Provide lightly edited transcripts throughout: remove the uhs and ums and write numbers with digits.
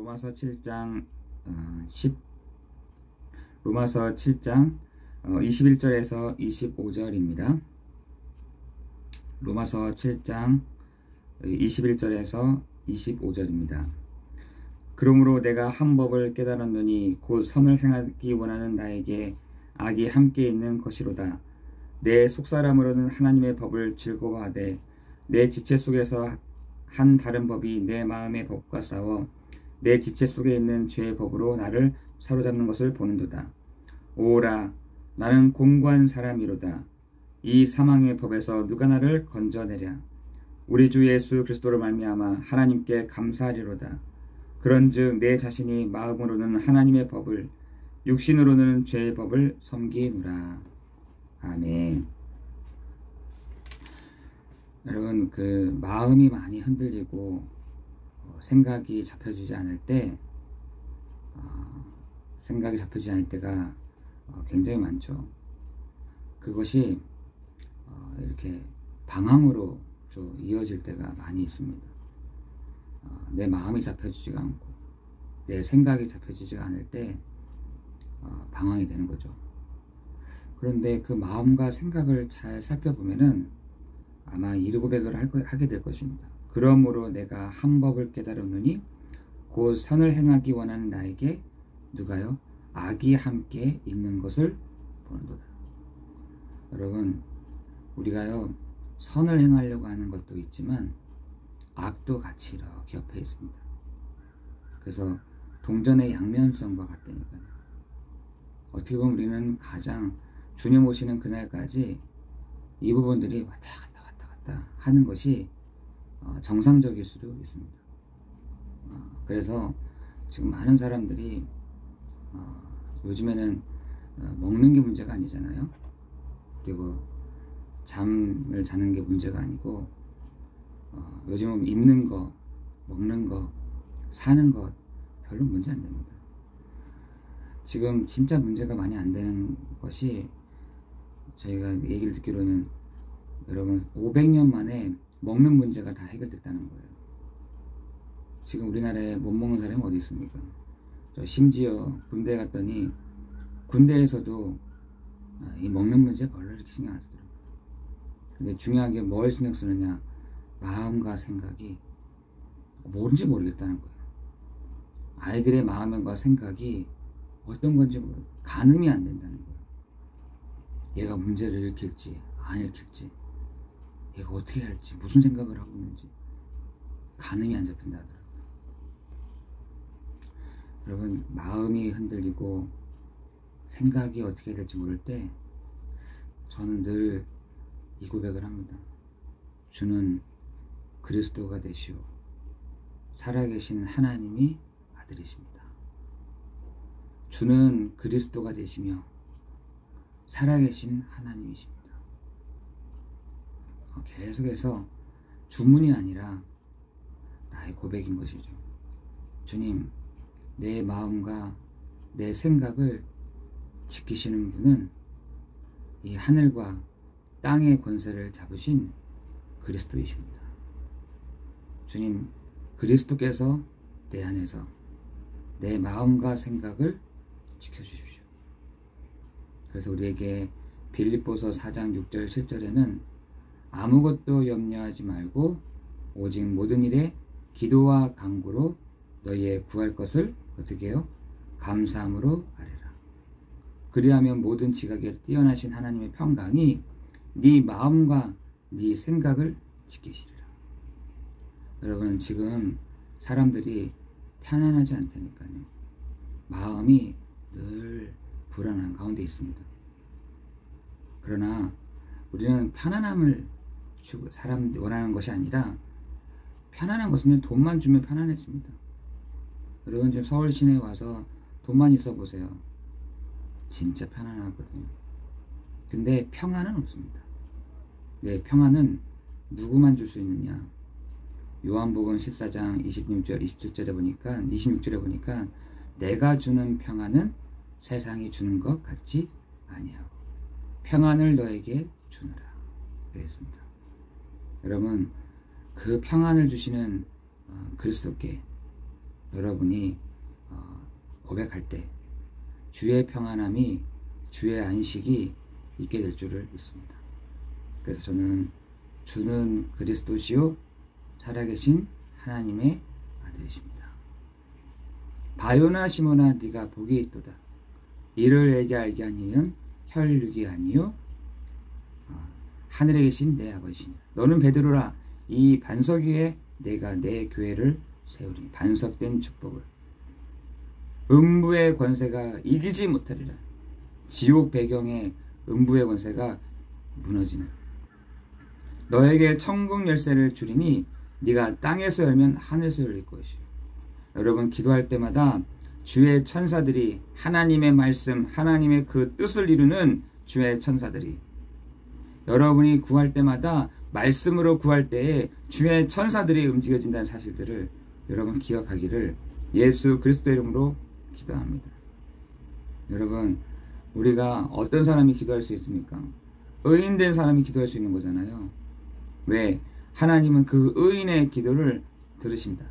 로마서 7장 21절에서 25절입니다. 로마서 7장 21절에서 25절입니다. 그러므로 내가 한 법을 깨달았노니 곧 선을 행하기 원하는 나에게 악이 함께 있는 것이로다. 내 속사람으로는 하나님의 법을 즐거워하되 내 지체 속에서 한 다른 법이 내 마음의 법과 싸워 내 지체 속에 있는 죄의 법으로 나를 사로잡는 것을 보는도다. 오라, 나는 공고한 사람이로다. 이 사망의 법에서 누가 나를 건져내랴. 우리 주 예수 그리스도로 말미암아 하나님께 감사하리로다. 그런즉 내 자신이 마음으로는 하나님의 법을, 육신으로는 죄의 법을 섬기노라. 아멘. 여러분, 그 마음이 많이 흔들리고 생각이 잡혀지지 않을 때, 때가 굉장히 많죠. 그것이 이렇게 방황으로 좀 이어질 때가 많이 있습니다. 내 마음이 잡혀지지가 않고 내 생각이 잡혀지지가 않을 때 방황이 되는 거죠. 그런데 그 마음과 생각을 잘 살펴보면은 아마 이르 고백을 하게 될 것입니다. 그러므로 내가 한 법을 깨달았노니 곧 선을 행하기 원하는 나에게 누가요? 악이 함께 있는 것을 보는도다. 여러분, 우리가요 선을 행하려고 하는 것도 있지만 악도 같이 이렇게 옆에 있습니다. 그래서 동전의 양면성과 같다니까요. 어떻게 보면 우리는 가장 주님 오시는 그날까지 이 부분들이 왔다 갔다 하는 것이 정상적일 수도 있습니다. 그래서 지금 많은 사람들이 요즘에는 먹는 게 문제가 아니잖아요. 그리고 잠을 자는 게 문제가 아니고 요즘은 입는 거, 먹는 거, 사는 것 별로 문제 안 됩니다. 지금 진짜 문제가 많이 안 되는 것이, 저희가 얘기를 듣기로는 여러분 500년 만에 먹는 문제가 다 해결됐다는 거예요. 지금 우리나라에 못 먹는 사람이 어디 있습니까? 저 심지어 군대에 갔더니 군대에서도 이 먹는 문제 별로 이렇게 신경 안 쓰더라고요. 근데 중요한 게 뭘 신경 쓰느냐, 마음과 생각이 뭔지 모르겠다는 거예요. 아이들의 마음과 생각이 어떤 건지 가늠이 안 된다는 거예요. 얘가 문제를 일으킬지 안 일으킬지, 얘가 어떻게 할지, 무슨 생각을 하고 있는지 가늠이 안 잡힌다 하더라고요. 여러분, 마음이 흔들리고 생각이 어떻게 될지 모를 때 저는 늘 이 고백을 합니다. 주는 그리스도가 되시오. 살아계신 하나님이 아들이십니다. 주는 그리스도가 되시며 살아계신 하나님이십니다. 계속해서 주문이 아니라 나의 고백인 것이죠. 주님, 내 마음과 내 생각을 지키시는 분은 이 하늘과 땅의 권세를 잡으신 그리스도이십니다. 주님, 그리스도께서 내 안에서 내 마음과 생각을 지켜주십시오. 그래서 우리에게 빌립보서 4장 6절 7절에는 아무것도 염려하지 말고 오직 모든 일에 기도와 간구로 너희의 구할 것을 어떻게 해요? 감사함으로 아뢰라. 그리하면 모든 지각에 뛰어나신 하나님의 평강이 네 마음과 네 생각을 지키시리라. 여러분, 지금 사람들이 편안하지 않다니까요. 마음이 늘 불안한 가운데 있습니다. 그러나 우리는 편안함을 주고 사람들이 원하는 것이 아니라, 편안한 것은 돈만 주면 편안해집니다. 여러분, 지금 서울 시내에 와서 돈만 있어 보세요. 진짜 편안하거든요. 근데 평안은 없습니다. 왜? 평안은 누구만 줄 수 있느냐? 요한복음 14장 26절에 보니까 내가 주는 평안은 세상이 주는 것 같지 아니하고 평안을 너에게 주노라 그랬습니다. 여러분, 그 평안을 주시는 그리스도께 여러분이 고백할 때 주의 평안함이, 주의 안식이 있게 될 줄을 믿습니다. 그래서 저는 주는 그리스도시요 살아계신 하나님의 아들이십니다. 바요나 시몬아 네가 복이 있도다. 이를 내게 알게 한 이는 혈육이 아니요 하늘에 계신 내 아버지시니라. 너는 베드로라. 이 반석 위에 내가 내 교회를 세우리니. 반석된 축복을. 음부의 권세가 이기지 못하리라. 지옥 배경에 음부의 권세가 무너지는. 너에게 천국 열쇠를 주리니 네가 땅에서 열면 하늘에서 열릴 것이요. 여러분 기도할 때마다 주의 천사들이, 하나님의 말씀, 하나님의 그 뜻을 이루는 주의 천사들이, 여러분이 구할 때마다 말씀으로 구할 때에 주의 천사들이 움직여진다는 사실들을 여러분 기억하기를 예수 그리스도 이름으로 기도합니다. 여러분 우리가 어떤 사람이 기도할 수 있습니까? 의인된 사람이 기도할 수 있는 거잖아요. 왜? 하나님은 그 의인의 기도를 들으신다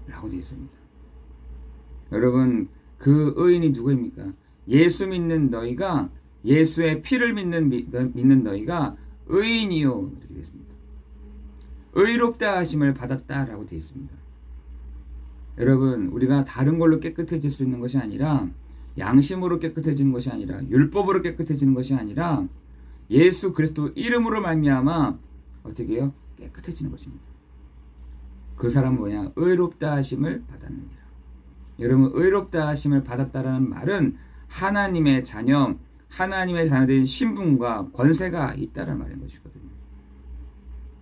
라고 되어 있습니다. 여러분 그 의인이 누구입니까? 예수 믿는 너희가, 예수의 피를 믿는 너희가 의인이요 이렇게 되어 있습니다. 의롭다 하심을 받았다 라고 되어 있습니다. 여러분 우리가 다른 걸로 깨끗해질 수 있는 것이 아니라, 양심으로 깨끗해지는 것이 아니라, 율법으로 깨끗해지는 것이 아니라 예수 그리스도 이름으로 말미암아 어떻게 해요? 깨끗해지는 것입니다. 그 사람은 뭐냐? 의롭다 하심을 받았느니라. 여러분 의롭다 하심을 받았다라는 말은 하나님의 자녀, 하나님의 자녀된 신분과 권세가 있다는 말인 것이거든요.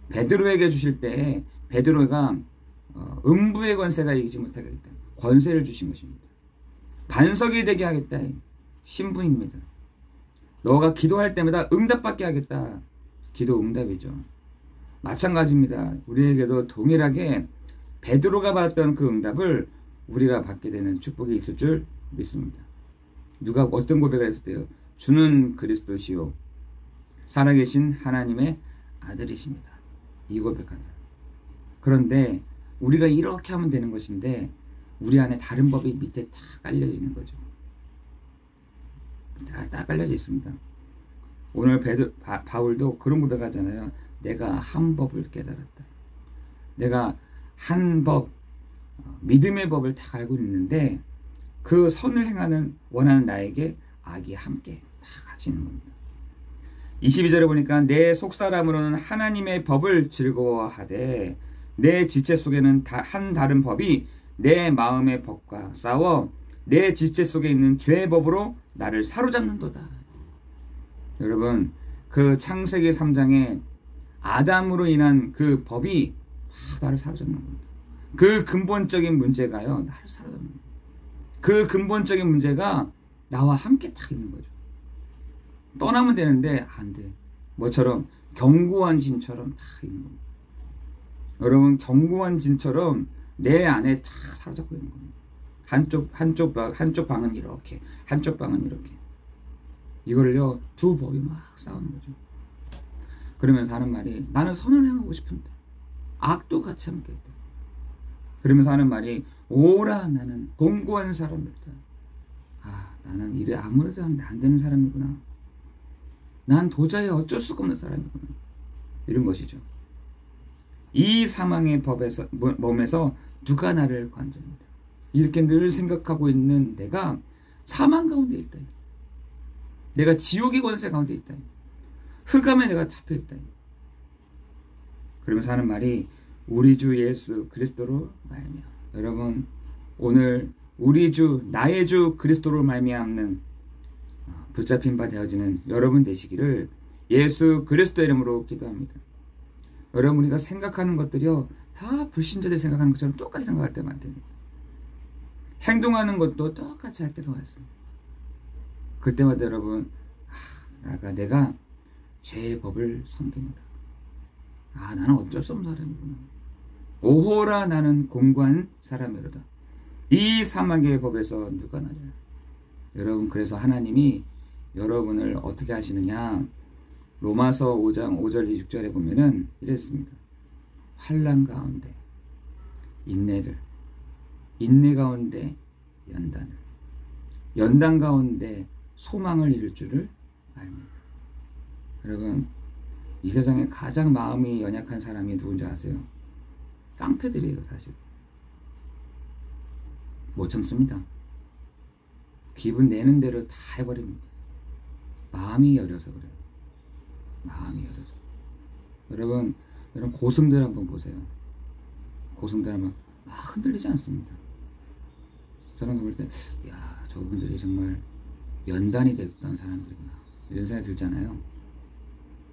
베드로에게 주실 때 베드로가 음부의 권세가 이기지 못하게 하겠다. 권세를 주신 것입니다. 반석이 되게 하겠다. 신분입니다. 너가 기도할 때마다 응답받게 하겠다. 기도 응답이죠. 마찬가지입니다. 우리에게도 동일하게 베드로가 받았던 그 응답을 우리가 받게 되는 축복이 있을 줄 믿습니다. 누가 어떤 고백을 했을 때요? 주는 그리스도시요 살아계신 하나님의 아들이십니다. 이 고백한다. 그런데 우리가 이렇게 하면 되는 것인데 우리 안에 다른 법이 밑에 다 깔려 있는 거죠. 다 깔려져 있습니다. 오늘 바울도 그런 고백하잖아요. 내가 한 법을 깨달았다. 내가 한 법, 믿음의 법을 다 알고 있는데 그 선을 행하는 원하는 나에게 악이 함께 다 같이 있는 겁니다. 22절에 보니까 내 속사람으로는 하나님의 법을 즐거워하되 내 지체 속에는 한 다른 법이 내 마음의 법과 싸워 내 지체 속에 있는 죄의 법으로 나를 사로잡는도다. 여러분 그 창세기 3장에 아담으로 인한 그 법이 나를 사로잡는 겁니다. 그 근본적인 문제가요, 나를 사로잡는 겁니다. 그 근본적인 문제가 나와 함께 딱 있는 거죠. 떠나면 되는데 안 돼. 뭐처럼? 견고한 진처럼 다 있는 겁니다. 여러분 견고한 진처럼 내 안에 다 사로잡고 있는 겁니다. 한쪽 방은 이렇게, 한쪽 방은 이렇게. 이거를요 두 법이 막 싸우는 거죠. 그러면서 하는 말이 나는 선을 행하고 싶은데 악도 같이 함께 있다. 그러면서 하는 말이 오라 나는 공고한 사람이다. 나는 이래 아무래도 안 되는 사람이구나. 난 도저히 어쩔 수가 없는 사람이구나. 이런 것이죠. 이 사망의 몸에서 누가 나를 건져내리라. 이렇게 늘 생각하고 있는 내가 사망 가운데 있다. 내가 지옥의 권세 가운데 있다. 흑암에 내가 잡혀있다. 그러면서 하는 말이 우리 주 예수 그리스도로 말미암아. 여러분 오늘 우리 주 나의 주 그리스도로 말미암는 붙잡힌 바 되어지는 여러분 되시기를 예수 그리스도 이름으로 기도합니다. 여러분 우리가 생각하는 것들이요 다 불신자들이 생각하는 것처럼 똑같이 생각할 때만 됩니다. 행동하는 것도 똑같이 할 때도 많습니다. 그때마다 여러분 내가 죄의 법을 섬기노라. 나는 어쩔 수 없는 사람이구나. 오호라 나는 공고한 사람이로다. 이 사망의 법에서 누가 나리라. 여러분 그래서 하나님이 여러분을 어떻게 하시느냐. 로마서 5장 5절 6절에 보면은 이랬습니다. 환난 가운데 인내를 인내 가운데 연단을, 연단 가운데 소망을 이룰 줄을 압니다. 여러분, 이 세상에 가장 마음이 연약한 사람이 누군지 아세요? 깡패들이에요. 사실 못 참습니다. 기분 내는 대로 다 해버립니다. 마음이 여려서 그래요. 마음이 여려서. 여러분 고승들 한번 보세요. 고승들 하면 막 흔들리지 않습니다. 저는 볼 때, 야, 저분들이 정말 연단이 됐던 사람들이구나, 이런 생각이 들잖아요.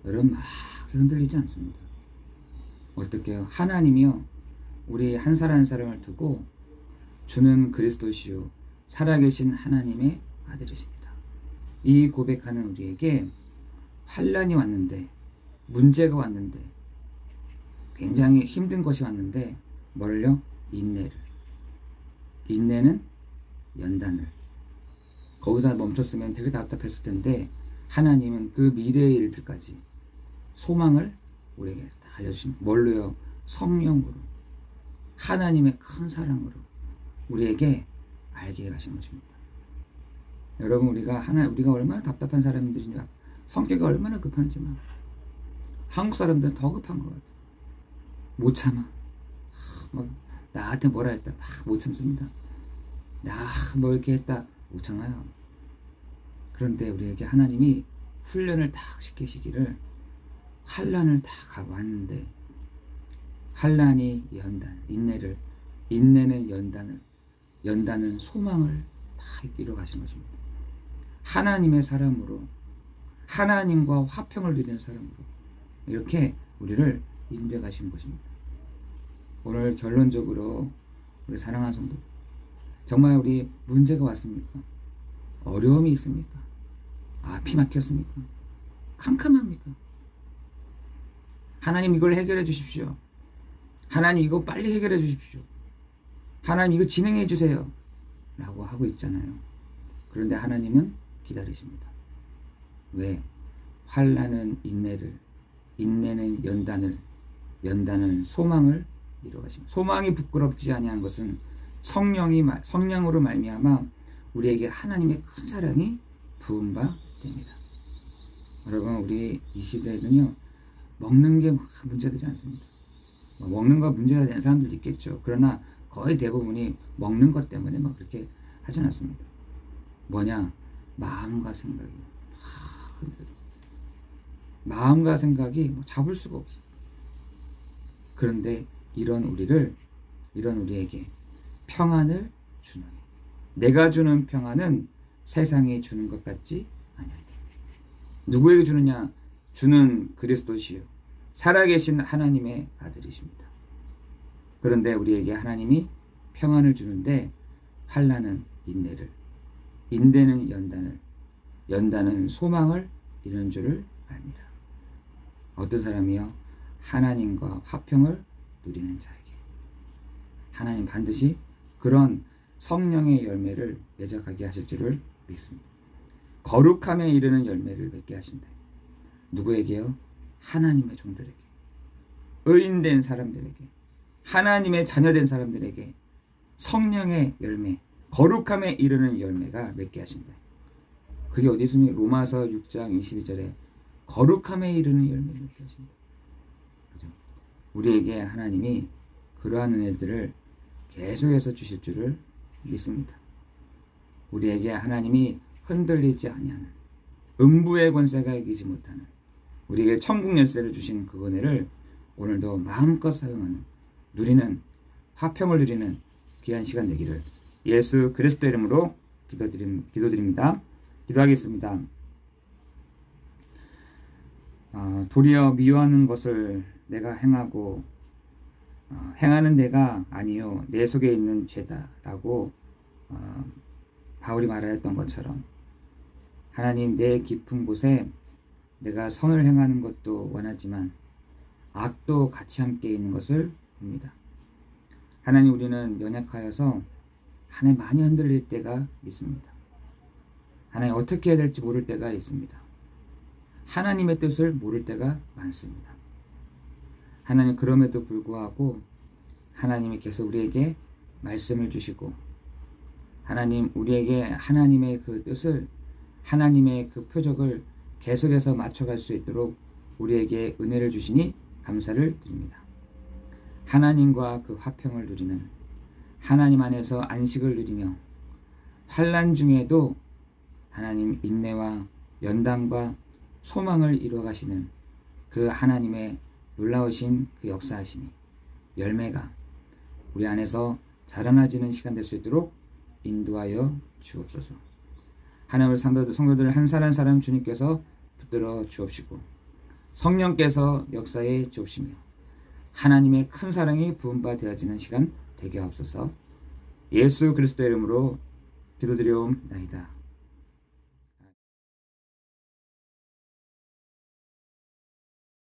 여러분 막 흔들리지 않습니다. 어떻게 해요? 하나님이요, 우리 한 사람 한 사람을 두고 주는 그리스도시요 살아계신 하나님의 아들이십니다. 이 고백하는 우리에게 환난이 왔는데, 문제가 왔는데, 굉장히 힘든 것이 왔는데 뭐를요? 인내를. 인내는 연단을. 거기서 멈췄으면 되게 답답했을 텐데 하나님은 그 미래의 일들까지 소망을 우리에게 알려주십니다. 뭘로요? 성령으로, 하나님의 큰 사랑으로 우리에게 알게 하신 것입니다. 여러분, 우리가 얼마나 답답한 사람들이냐, 성격이 얼마나 급한지만, 한국 사람들은 더 급한 것 같아요. 못 참아. 막 나한테 뭐라 했다 막 못 참습니다. 나 뭐 이렇게 했다 못 참아요. 그런데 우리에게 하나님이 훈련을 딱 시키시기를, 환난을 딱 왔는데, 환난이 연단, 인내를, 인내는 연단을, 연단은 소망을 다 이뤄 가신 것입니다. 하나님의 사람으로, 하나님과 화평을 누리는 사람으로 이렇게 우리를 인도해 가시는 것입니다. 오늘 결론적으로 우리 사랑하는 성도, 정말 우리 문제가 왔습니까? 어려움이 있습니까? 앞이 막혔습니까? 캄캄합니까? 하나님 이걸 해결해 주십시오. 하나님 이거 빨리 해결해 주십시오. 하나님 이거 진행해 주세요 라고 하고 있잖아요. 그런데 하나님은 기다리십니다. 왜? 환난은 인내를, 인내는 연단을, 연단은 소망을 이루어가십니다. 소망이 부끄럽지 아니한 것은 성령으로 말미암아 우리에게 하나님의 큰 사랑이 부은 바 됩니다. 여러분, 우리 이 시대에는요, 먹는 게 문제되지 않습니다. 먹는 거 문제가 되는 사람들도 있겠죠. 그러나 거의 대부분이 먹는 것 때문에 막 그렇게 하진 않습니다. 뭐냐? 마음과 생각이 마음과 생각이 잡을 수가 없어요. 그런데 이런 우리에게 평안을 주노니, 내가 주는 평안은 세상이 주는 것 같지 아니하니. 누구에게 주느냐? 주는 그리스도시요 살아계신 하나님의 아들이십니다. 그런데 우리에게 하나님이 평안을 주는데, 환난은 인내를, 인내는 연단을, 연단은 소망을 이루는 줄을 압니다. 어떤 사람이요? 하나님과 화평을 누리는 자에게 하나님 반드시 그런 성령의 열매를 매적하게 하실 줄을 믿습니다. 거룩함에 이르는 열매를 맺게 하신다. 누구에게요? 하나님의 종들에게, 의인된 사람들에게, 하나님의 자녀된 사람들에게 성령의 열매, 거룩함에 이르는 열매가 맺게 하신다. 그게 어디 있습니까? 로마서 6장 22절에 거룩함에 이르는 열매를 맺게 하신다. 그죠? 우리에게 하나님이 그러한 은혜들을 계속해서 주실 줄을 믿습니다. 우리에게 하나님이 흔들리지 아니하는, 음부의 권세가 이기지 못하는, 우리에게 천국 열쇠를 주신 그 은혜를 오늘도 마음껏 사용하는, 누리는, 화평을 누리는 귀한 시간 되기를 예수 그리스도 이름으로 기도드립니다. 기도하겠습니다. 도리어 미워하는 것을 내가 행하고 행하는 내가 아니요 내 속에 있는 죄다 라고 바울이 말하였던 것처럼, 하나님, 내 깊은 곳에 내가 선을 행하는 것도 원하지만 악도 같이 함께 있는 것을 봅니다. 하나님, 우리는 연약하여서 하나님 많이 흔들릴 때가 있습니다. 하나님 어떻게 해야 될지 모를 때가 있습니다. 하나님의 뜻을 모를 때가 많습니다. 하나님, 그럼에도 불구하고 하나님이 계속 우리에게 말씀을 주시고 하나님 우리에게 하나님의 그 뜻을 하나님의 그 표적을 계속해서 맞춰갈 수 있도록 우리에게 은혜를 주시니 감사를 드립니다. 하나님과 그 화평을 누리는 하나님 안에서 안식을 누리며 환난 중에도 하나님 인내와 연담과 소망을 이루어 가시는 그 하나님의 놀라우신 그 역사하심이 열매가 우리 안에서 자라나지는 시간 될 수 있도록 인도하여 주옵소서. 하나님의 성도들 한 사람 한 사람 주님께서 붙들어 주옵시고 성령께서 역사에 주옵시며 하나님의 큰 사랑이 부음바 되어지는 시간 되게 하옵소서. 예수 그리스도의 이름으로 기도드리옵나이다.